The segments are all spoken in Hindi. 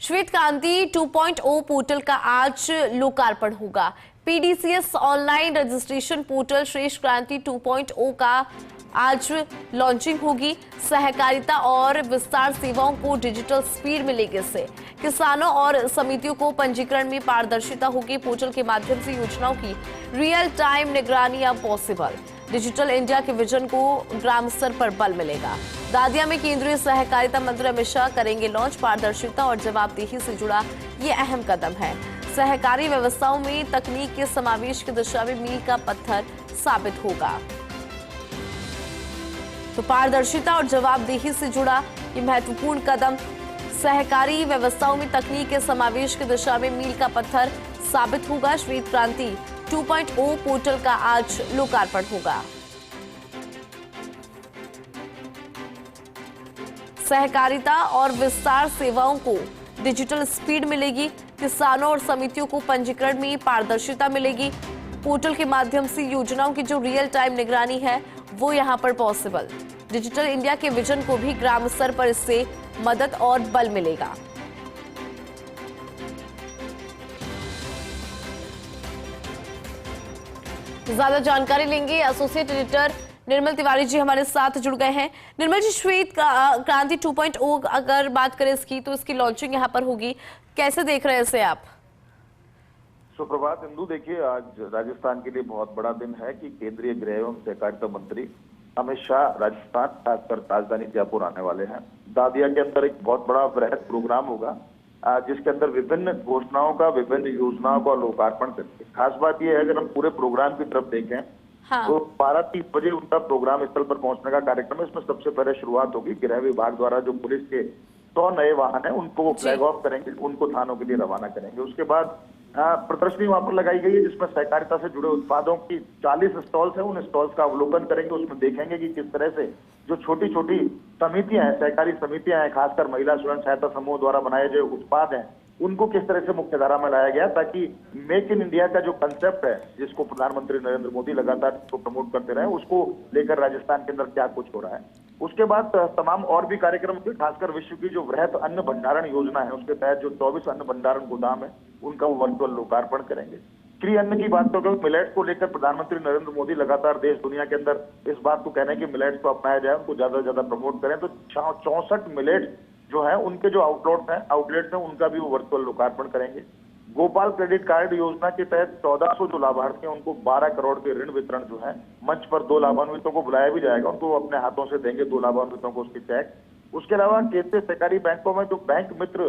श्वेत क्रांति 2.0 पोर्टल का आज लोकार्पण होगा। पीडीसीएस ऑनलाइन रजिस्ट्रेशन पोर्टल श्वेत क्रांति 2.0 का आज लॉन्चिंग होगी। सहकारिता और विस्तार सेवाओं को डिजिटल स्पीड मिलेगी। इससे किसानों और समितियों को पंजीकरण में पारदर्शिता होगी। पोर्टल के माध्यम से योजनाओं की रियल टाइम निगरानी अब पॉसिबल। डिजिटल इंडिया के विजन को ग्राम स्तर पर बल मिलेगा। दादिया में केंद्रीय सहकारिता मंत्री अमित शाह करेंगे लॉन्च। पारदर्शिता और जवाबदेही से जुड़ा ये अहम कदम है। सहकारी व्यवस्थाओं में तकनीक के समावेश की दिशा में मील का पत्थर साबित होगा। तो पारदर्शिता और जवाबदेही से जुड़ा ये महत्वपूर्ण कदम सहकारी व्यवस्थाओं में तकनीक के समावेश की दिशा में मील का पत्थर साबित होगा। श्वेत क्रांति 2.0 पोर्टल का आज लोकार्पण होगा। सहकारिता और विस्तार सेवाओं को डिजिटल स्पीड मिलेगी। किसानों और समितियों को पंजीकरण में पारदर्शिता मिलेगी। पोर्टल के माध्यम से योजनाओं की जो रियल टाइम निगरानी है वो यहां पर पॉसिबल। डिजिटल इंडिया के विजन को भी ग्राम स्तर पर इससे मदद और बल मिलेगा। ज्यादा जानकारी लेंगे एसोसिएट एडिटर निर्मल तिवारी जी हमारे साथ जुड़ गए हैं। निर्मल जी, श्वेत क्रांति 2.0 अगर बात करें इसकी तो इसकी लॉन्चिंग यहाँ पर होगी, कैसे देख रहे हैं इसे आप? सुप्रभात इंदु। देखिए, आज राजस्थान के लिए बहुत बड़ा दिन है कि केंद्रीय गृह एवं सहकारिता मंत्री अमित शाह राजस्थान खासकर राजधानी जयपुर आने वाले हैं। दादिया के अंदर एक बहुत बड़ा वृहद प्रोग्राम होगा जिसके अंदर विभिन्न घोषणाओं का, विभिन्न योजनाओं का लोकार्पण करेंगे। खास बात यह है, अगर हम पूरे प्रोग्राम की तरफ देखें तो 12:30 बजे उनका प्रोग्राम स्थल पर पहुंचने का कार्यक्रम है। इसमें सबसे पहले शुरुआत होगी गृह विभाग द्वारा जो पुलिस के 100 नए वाहन है उनको वो फ्लैग ऑफ करेंगे, उनको थानों के लिए रवाना करेंगे। उसके बाद प्रदर्शनी वहां पर लगाई गई है जिसमें सहकारिता से जुड़े उत्पादों की 40 स्टॉल्स है। उन स्टॉल्स का अवलोकन करेंगे। उसमें देखेंगे कि किस तरह से जो छोटी छोटी समितियां हैं, सहकारी समितियां हैं, खासकर महिला स्वयं सहायता समूह द्वारा बनाए जो उत्पाद हैं उनको किस तरह से मुख्य धारा में लाया गया, ताकि मेक इन इंडिया का जो कंसेप्ट है जिसको प्रधानमंत्री नरेंद्र मोदी लगातार उसको प्रमोट करते रहे, उसको लेकर राजस्थान के अंदर क्या कुछ हो रहा है। उसके बाद तमाम और भी कार्यक्रम थे। खासकर विश्व की जो वृहद अन्न भंडारण योजना है उसके तहत जो 24 अन्न भंडारण गोदाम है उनका वो वर्चुअल लोकार्पण करेंगे। श्री अन्न की बात करें, मिलेट्स को लेकर प्रधानमंत्री नरेंद्र मोदी लगातार देश दुनिया के अंदर इस बात को कह रहे हैं कि मिलेट्स को अपनाया जाए, उनको ज्यादा से ज्यादा प्रमोट करें। तो 64 मिलेट्स जो है उनके जो आउटलेट्स हैं उनका भी वो वर्चुअल लोकार्पण करेंगे। गोपाल क्रेडिट कार्ड योजना के तहत 1400 जो लाभार्थी हैं उनको 12 करोड़ के ऋण वितरण जो है मंच पर 2 लाभान्वितों को बुलाया भी जाएगा, उनको अपने हाथों से देंगे 2 लाभान्वितों को उसके चेक। उसके अलावा केंद्रीय सहकारी बैंकों में जो बैंक मित्र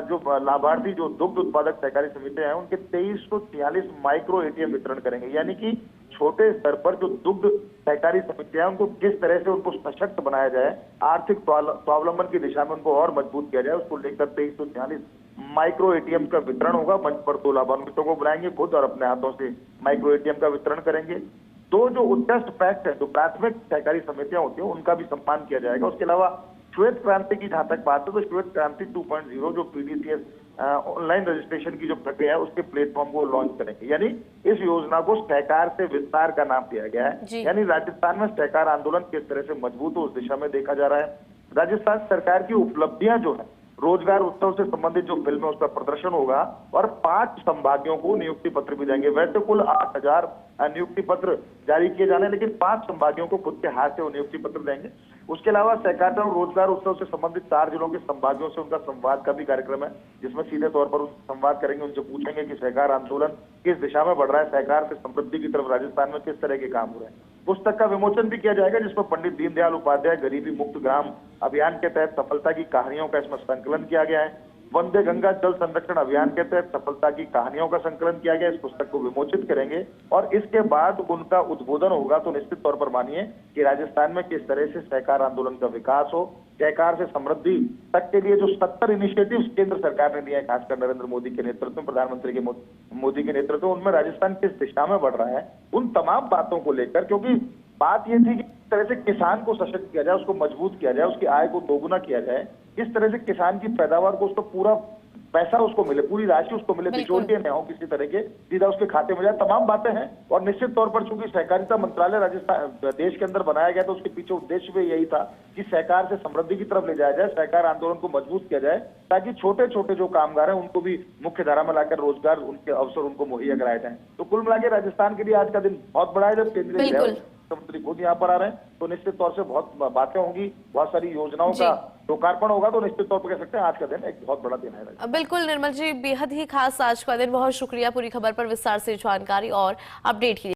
जो लाभार्थी जो दुग्ध उत्पादक सहकारी समितियां हैं उनके 2346 माइक्रो एटीएम वितरण करेंगे। यानी कि छोटे स्तर पर जो दुग्ध सहकारी समितियां उनको किस तरह से उनको सशक्त बनाया जाए, आर्थिक स्वावलंबन की दिशा में उनको और मजबूत किया जाए, उसको लेकर 2346 माइक्रो एटीएम का वितरण होगा। मंच पर 2 लाभान्वितों को बुलाएंगे खुद और अपने हाथों से माइक्रो एटीएम का वितरण करेंगे। 2 जो उत्कृष्ट पैक्ट है, जो प्राथमिक सहकारी समितियां होती है उनका भी सम्मान किया जाएगा। उसके अलावा श्वेत क्रांति की जहां तक बात है तो श्वेत क्रांति 2.0 जो पीडीसीएस ऑनलाइन रजिस्ट्रेशन की जो प्रक्रिया है उसके प्लेटफॉर्म को लॉन्च करेंगे। यानी इस योजना को सहकार से विस्तार का नाम दिया गया है। यानी राजस्थान में सहकार आंदोलन किस तरह से मजबूत हो उस दिशा में देखा जा रहा है। राजस्थान सरकार की उपलब्धियां जो है, रोजगार उत्सव से संबंधित जो फिल्म है उसका प्रदर्शन होगा और 5 संभागियों को नियुक्ति पत्र भी देंगे। वैसे कुल 8000 नियुक्ति पत्र जारी किए जाने, लेकिन 5 संभागियों को खुद के हाथ से वो नियुक्ति पत्र देंगे। उसके अलावा सहकारिता और रोजगार उत्सव से संबंधित 4 जिलों के संभागियों से उनका संवाद का भी कार्यक्रम है जिसमें सीधे तौर पर संवाद करेंगे, उनसे पूछेंगे कि सहकार आंदोलन किस दिशा में बढ़ रहा है, सहकार से समृद्धि की तरफ राजस्थान में किस तरह के काम हो रहे हैं। पुस्तक का विमोचन भी किया जाएगा जिसमें पंडित दीनदयाल उपाध्याय गरीबी मुक्त ग्राम अभियान के तहत सफलता की कहानियों का इसमें संकलन किया गया है। वंदे गंगा जल संरक्षण अभियान के तहत सफलता की कहानियों का संकलन किया गया। इस पुस्तक को विमोचित करेंगे और इसके बाद उनका उद्बोधन होगा। तो निश्चित तौर पर मानिए कि राजस्थान में किस तरह से सहकार आंदोलन का विकास हो, सहकार से समृद्धि तक के लिए जो 70 इनिशिएटिव्स केंद्र सरकार ने लिए हैं, खासकर नरेंद्र मोदी के नेतृत्व में, प्रधानमंत्री के मोदी के नेतृत्व में, उनमें राजस्थान किस दिशा में बढ़ रहा है, उन तमाम बातों को लेकर, क्योंकि बात यह थी कि किस तरह से किसान को सशक्त किया जाए, उसको मजबूत किया जाए, उसकी आय को दोगुना किया जाए, किस तरह से किसान की पैदावार को उसको पूरा पैसा उसको मिले, पूरी राशि उसको मिले, बिल्कुल। बिचौलिए न हो किसी तरह के, सीधा उसके खाते में जाए, तमाम बातें हैं। और निश्चित तौर पर चूंकि सहकारिता मंत्रालय राजस्थान देश के अंदर बनाया गया, तो उसके पीछे उद्देश्य भी यही था कि सहकार से समृद्धि की तरफ ले जाया जाए, सहकार आंदोलन को मजबूत किया जाए, ताकि छोटे छोटे जो कामगार हैं उनको भी मुख्य धारा में लाकर रोजगार, उनके अवसर उनको मुहैया कराए जाए। तो कुल मिला के राजस्थान के लिए आज का दिन बहुत बड़ा है, जब केंद्रीय बिल्कुल। मंत्री खुद यहाँ पर आ रहे हैं, तो निश्चित तौर से बहुत बातें होंगी, बहुत सारी योजनाओं जी। का लोकार्पण होगा। तो निश्चित तौर पर कह सकते हैं आज का दिन एक बहुत बड़ा दिन है। बिल्कुल निर्मल जी, बेहद ही खास आज का दिन। बहुत शुक्रिया पूरी खबर पर विस्तार से जानकारी और अपडेट के लिए।